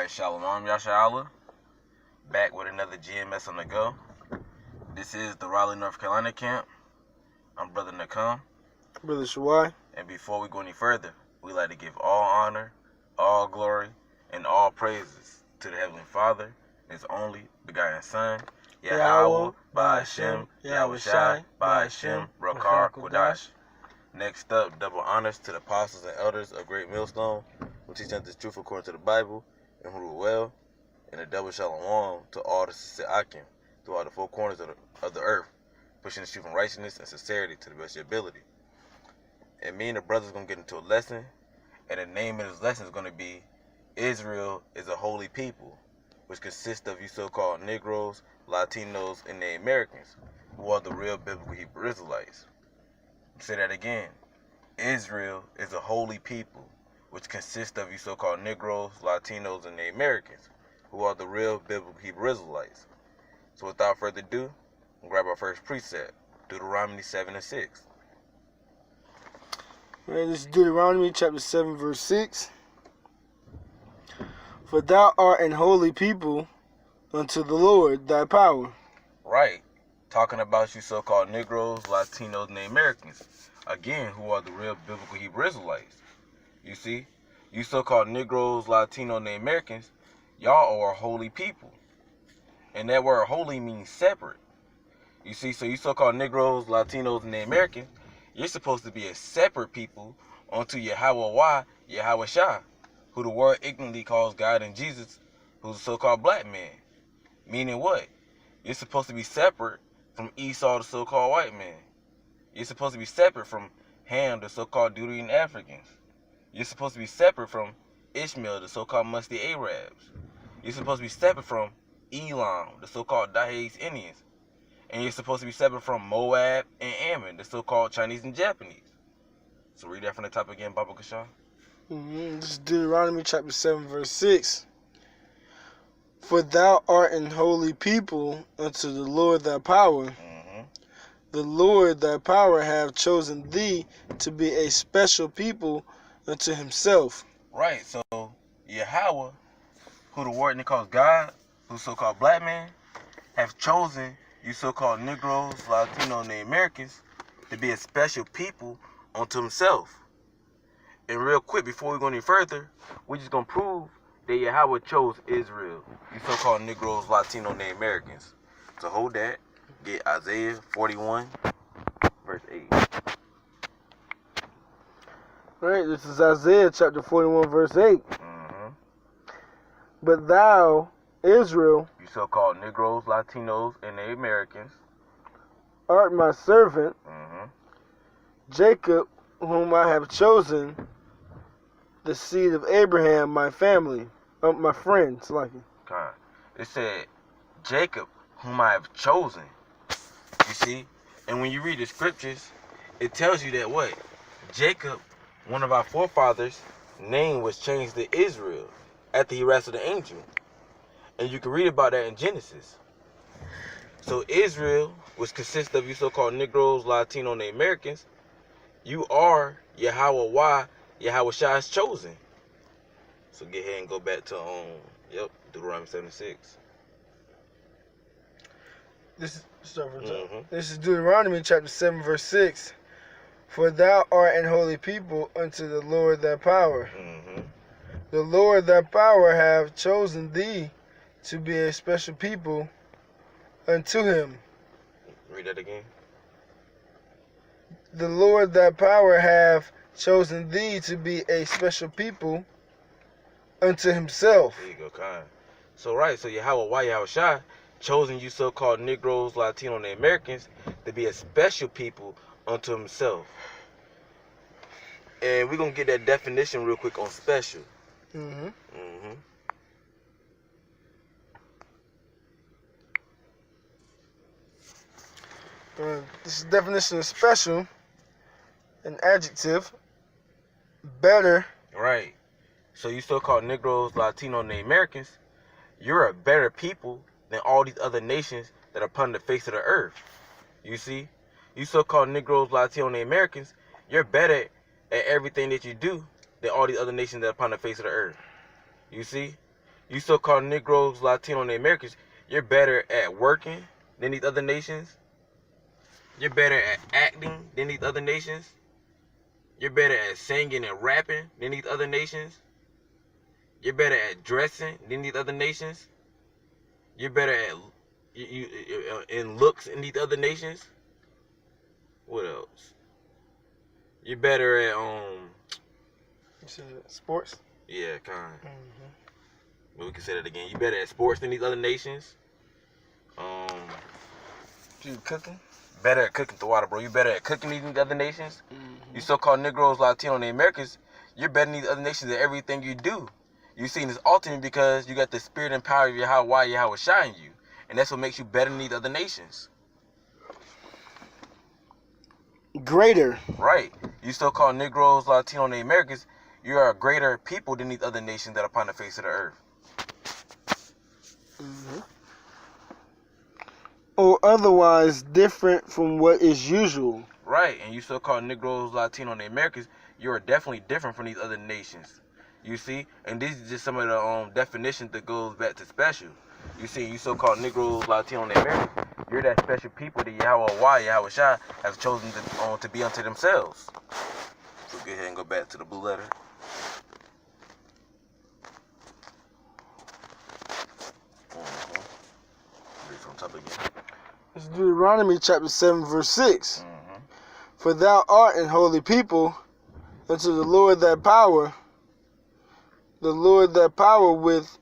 Alright, Shalom Yasha'Allah. Back with another GMS on the go. This is the Raleigh, North Carolina camp. I'm Brother Nakam. Brother Shawai. And before we go any further, we like to give all honor, all glory, and all praises to the Heavenly Father, His only begotten Son, Yahweh, Ba'ashem, Yahweh Shai, Ba'ashem, Rakar, Kodash. Next up, double honors to the apostles and elders of Great Millstone, who teach us this truth according to the Bible, and who rule well, and a double shalom to all the Sisakim throughout the four corners of the earth, pushing the truth in righteousness and sincerity to the best of your ability. And me and the brothers are going to get into a lesson, and the name of this lesson is going to be Israel is a Holy People, which consists of you so-called Negroes, Latinos, and the Americans, who are the real biblical Hebrew Israelites. Say that again. Israel is a holy people, which consists of you so-called Negroes, Latinos, and the Americans, who are the real biblical Hebrew Israelites. So without further ado, we'll grab our first precept, Deuteronomy 7:6. Alright, this is Deuteronomy chapter 7, verse 6. For thou art an holy people unto the Lord thy power. Right. Talking about you so-called Negroes, Latinos, and the Americans. Again, who are the real biblical Hebrew Israelites. You see, you so-called Negroes, Latinos, and the Americans, y'all are a holy people. And that word holy means separate. You see, so you so-called Negroes, Latinos, and the Americans, you're supposed to be a separate people unto Yahweh, Yahweh Shai, who the world ignorantly calls God and Jesus, who's a so-called black man. Meaning what? You're supposed to be separate from Esau, the so-called white man. You're supposed to be separate from Ham, the so-called Deuterian Africans. You're supposed to be separate from Ishmael, the so-called musty Arabs. You're supposed to be separate from Elam, the so-called Dahes Indians. And you're supposed to be separate from Moab and Ammon, the so-called Chinese and Japanese. So read that from the top again, Baba Kashan. This is Deuteronomy chapter 7, verse 6. For thou art an holy people unto the Lord thy power. The Lord thy power hath chosen thee to be a special people unto himself. Right, so Yahweh, who the word calls God, who's so-called black man, have chosen you so-called Negroes, Latinos, and the Americans to be a special people unto himself. And real quick, before we go any further, we're just going to prove that Yahweh chose Israel, you so-called Negroes, Latinos, and the Americans. So hold that. Get Isaiah 41, verse 8. Alright, this is Isaiah chapter 41, verse 8. But thou, Israel, you so-called Negroes, Latinos, and the Americans, art my servant, Jacob, whom I have chosen, the seed of Abraham, my family, my friends. It said, Jacob, whom I have chosen. You see? And when you read the scriptures, it tells you that what? Jacob, one of our forefathers, name was changed to Israel after he wrestled the angel. And you can read about that in Genesis. So Israel, which consists of you so-called Negroes, Latinos, and the Americans, you are Yahweh, Yahweh Shai's chosen. So get ahead and go back to Deuteronomy 7:6. This is Deuteronomy chapter 7, verse 6. For thou art an holy people unto the Lord thy power. The Lord thy power hath chosen thee to be a special people unto him. Read that again. The Lord thy power hath chosen thee to be a special people unto himself. There you go, kind. So Yahweh, Yahweh Shai, chosen you so-called Negroes, Latinos, and the Americans to be a special people unto himself. And we're going to get that definition real quick on special. This is the definition of special, an adjective, better. Right. So you so-called Negroes, Latinos, and the Americans, you're a better people than all these other nations that are upon the face of the earth. You see? You so-called Negroes, Latinos, and the Americans, you're better at everything that you do than all these other nations that are upon the face of the earth. You see? you so-called Negroes, Latino, and Americans, you're better at working than these other nations. You're better at acting than these other nations. You're better at singing and rapping than these other nations. You're better at dressing than these other nations. You're better at in looks in these other nations. What else? You're better at You said sports. Yeah, kind. But we can say that again. You better at sports than these other nations. You cooking? Better at cooking the water, bro. You better at cooking than these other nations. You so-called Negroes, Latino, and Americans, you're better than these other nations at everything you do. You seen this ultimate because you got the spirit and power of Yahweh Shah in you. And that's what makes you better than these other nations. Greater. Right. You so-called Negroes, Latino, and Americans, you are a greater people than these other nations that are upon the face of the earth. Or otherwise different from what is usual. Right. And you so-called Negroes, Latino, and Americans, you are definitely different from these other nations. You see? And these are just some of the definitions that goes back to special. You see, you so-called Negroes, Latino, and Americans, you're that special people that Yahweh Shah has chosen to be unto themselves. So go ahead and go back to the blue letter. Read from top again. It's Deuteronomy chapter 7, verse 6. For thou art an holy people unto the Lord thy power. The Lord thy power with...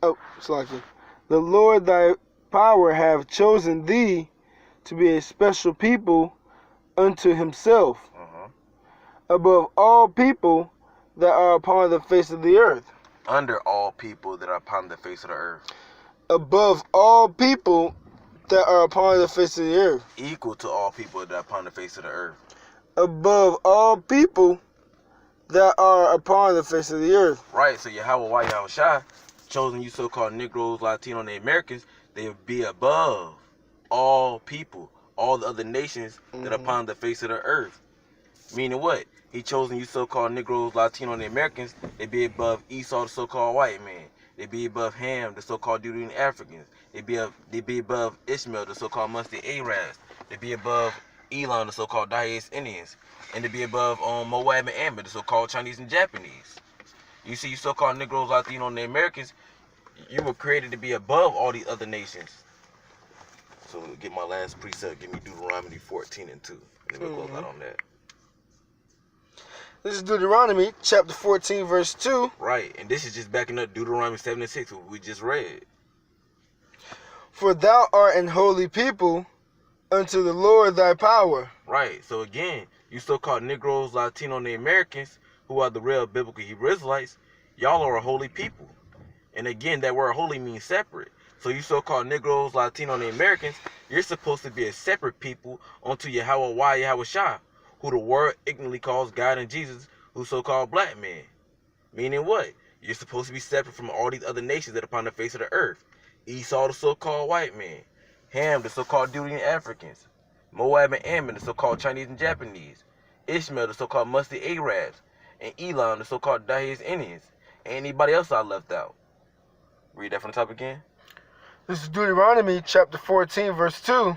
The Lord thy power have chosen thee to be a special people unto himself, above all people that are upon the face of the earth. Under all people that are upon the face of the earth. Above all people that are upon the face of the earth. Equal to all people that are upon the face of the earth. Above all people that are upon the face of the earth. Right, so Yahweh Shah chosen you so-called Negroes, Latino, and Americans, they would be above all people, all the other nations that are upon the face of the earth. Meaning what? He chosen you so-called Negroes, Latino, and Americans, they be above Esau, the so-called white man. They be above Ham, the so-called Judean Africans. They be above Ishmael, the so-called Musty Arabs. They be above Elam, the so-called Dahes Indians. And they be above Moab and Ammon, the so-called Chinese and Japanese. You see, you so-called Negroes, Latino, and the Americans, you were created to be above all these other nations. So get my last precept. Give me Deuteronomy 14 and 2. And then we'll close out on that. This is Deuteronomy chapter 14, verse 2. Right, and this is just backing up Deuteronomy 7 and 6, what we just read. For thou art an holy people unto the Lord thy power. Right, so again, you so-called Negroes, Latino, and the Americans, who are the real biblical Hebrew Israelites, y'all are a holy people. And again, that word holy means separate. So you so-called Negroes, Latino, and the Americans, you're supposed to be a separate people unto Yahweh Shah, who the world ignorantly calls God and Jesus, who so-called black man. Meaning what? You're supposed to be separate from all these other nations that are upon the face of the earth. Esau, the so-called white man. Ham, the so-called Judean Africans. Moab and Ammon, the so-called Chinese and Japanese. Ishmael, the so-called Musty Arabs. And Elam, the so-called Dahes Indians. And anybody else I left out. Read that from the top again. This is Deuteronomy chapter 14, verse 2.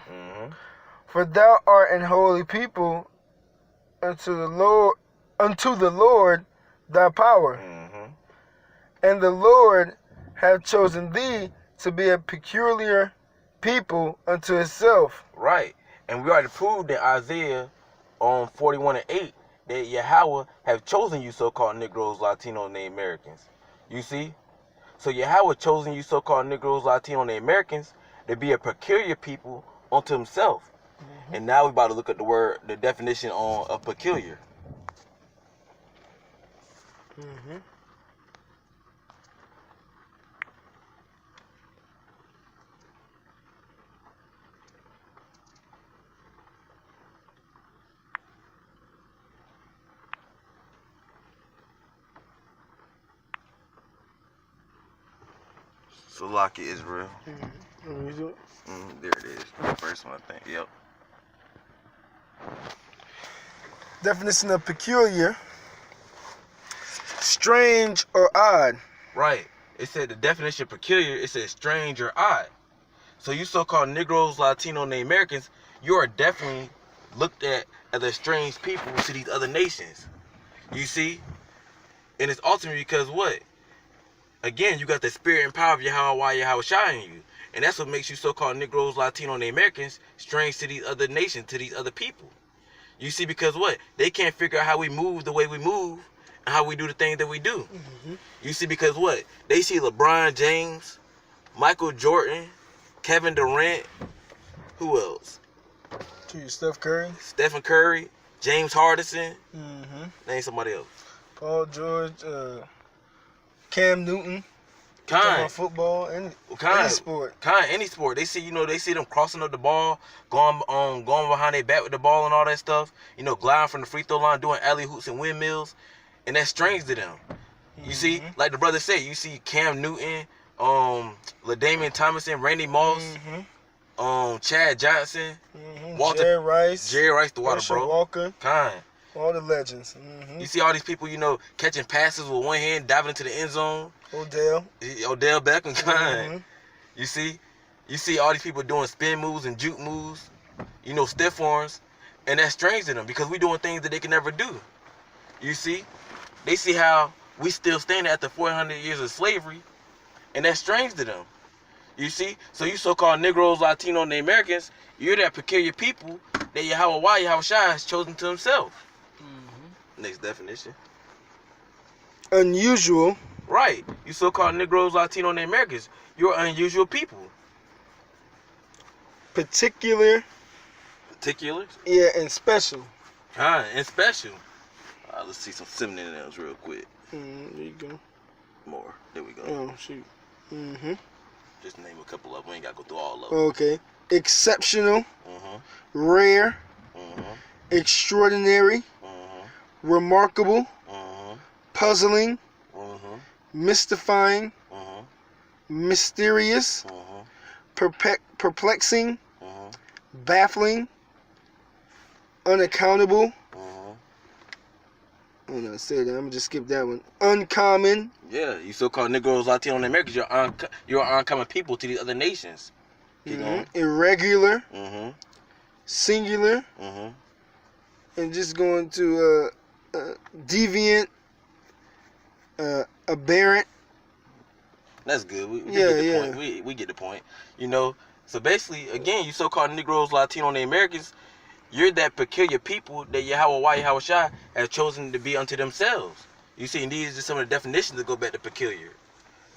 For thou art an holy people unto the Lord thy power. And the Lord hath chosen thee to be a peculiar people unto himself. Right. And we already proved in Isaiah 41 and 8 that Yahweh have chosen you so-called Negroes, Latino, and the Americans. You see? So Yahweh chosen you so-called Negroes, Latino, and the Americans to be a peculiar people unto himself. And now we're about to look at the definition of peculiar. Salaki Israel. There it is. The first one, I think. Yep. Definition of peculiar: strange or odd. Right. It said the definition of peculiar, it says strange or odd. So you so-called Negroes, Latino, and Americans, you are definitely looked at as a strange people to these other nations. You see? And it's ultimately because what? Again, you got the spirit and power of Yahweh Shai in you. And that's what makes you so-called Negroes, Latino, and Americans strange to these other nations, to these other people. You see, because what? They can't figure out how we move the way we move and how we do the things that we do. Mm-hmm. You see, because what? They see LeBron James, Michael Jordan, Kevin Durant, who else? Steph Curry. Stephen Curry, James Harden. Mm-hmm. Name somebody else. Paul George, Cam Newton. Kind. Football, any sport. Any sport. They see, they see them crossing up the ball, going behind their back with the ball and all that stuff. Gliding from the free throw line, doing alley hoops and windmills, and that's strange to them. You see, like the brother said, you see Cam Newton, LaDainian Tomlinson, Randy Moss, Chad Johnson, Walter, Jerry Rice, the water bro, Walker, kind. All the legends. You see all these people, catching passes with one hand, diving into the end zone. Odell Beckham, kind. You see all these people doing spin moves and juke moves, stiff arms, and that's strange to them because we doing things that they can never do. You see, they see how we still stand after 400 years of slavery, and that's strange to them. You see, so you so-called Negroes, Latino, and Americans, you're that peculiar people that Yahweh Shai has chosen to himself. Next definition. Unusual. Right. You so-called Negroes, Latino, and Americans. You're unusual people. Particular. Yeah, and special. And special. Let's see some synonyms real quick. There you go. More. There we go. Oh, shoot. Just name a couple of them. We ain't got to go through all of them. Okay. Exceptional. Rare. Extraordinary. Remarkable. Puzzling. Mystifying. Mysterious. Perplexing. Baffling. Unaccountable. Oh no, say that. I'm gonna just skip that one. Uncommon. Yeah, you so-called Negroes, Latino, and Americans. You're uncommon people to these other nations. Keep going. Irregular. Singular. And just going to deviant. Aberrant. That's good. We get the point. We get the point. So basically, again, you so-called Negroes, Latino, and Americans, you're that peculiar people that Yahweh Shai has chosen to be unto themselves. You see, and these are just some of the definitions that go back to peculiar.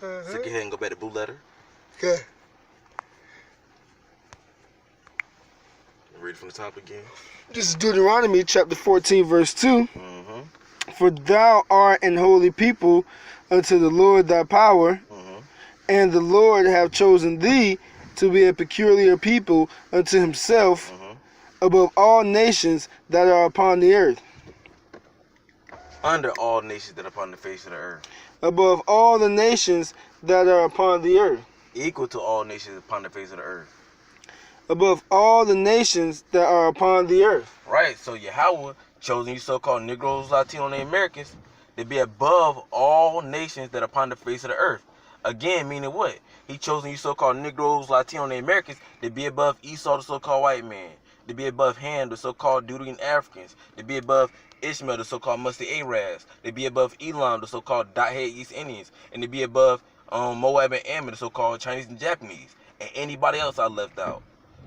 So go ahead and go back to Blue Letter. Okay. Read it from the top again. This is Deuteronomy chapter 14, verse 2. For thou art an holy people unto the Lord thy power, and the Lord hath chosen thee to be a peculiar people unto himself above all nations that are upon the earth. Under all nations that are upon the face of the earth. Above all the nations that are upon the earth. Equal to all nations upon the face of the earth. Above all the nations that are upon the earth. Right, so Yahweh chosen you so-called Negroes, Latino, and Americans to be above all nations that are upon the face of the earth. Again, meaning what? He chosen you so-called Negroes, Latino, and Americans to be above Esau, the so-called white man, to be above Ham, the so-called Deuterian Africans, to be above Ishmael, the so-called Musty Arabs, to be above Elam, the so-called Dot-Head East Indians, and to be above Moab and Ammon, the so-called Chinese and Japanese, and anybody else I left out.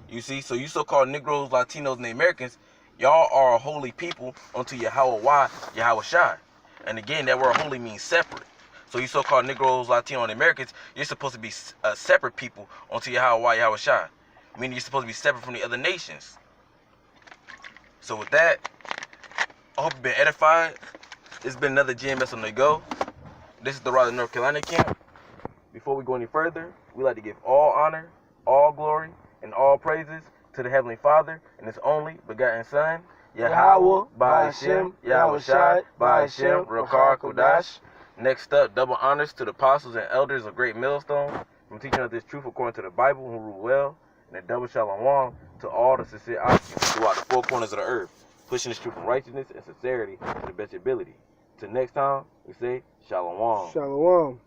You see, so you so-called Negroes, Latinos, and Americans, y'all are a holy people unto Yahweh Shai. And again, that word holy means separate. So you so-called Negroes, Latino, and Americans, you're supposed to be separate people unto Yahweh Shai. Meaning you're supposed to be separate from the other nations. So with that, I hope you've been edified. This has been another GMS on the go. This is the Raleigh, North Carolina camp. Before we go any further, we like to give all honor, all glory, and all praises to the Heavenly Father and His only begotten Son, Yahweh, Ba'ashem, Yahweh Shai, Ba'ashem, Rakar Kodash. Next up, double honors to the apostles and elders of Great Millstone from teaching us this truth according to the Bible, who rule well, and a double shalom to all the sincere occupants throughout the four corners of the earth, pushing this truth from righteousness and sincerity to the best ability. Till next time, we say shalom. Shalom.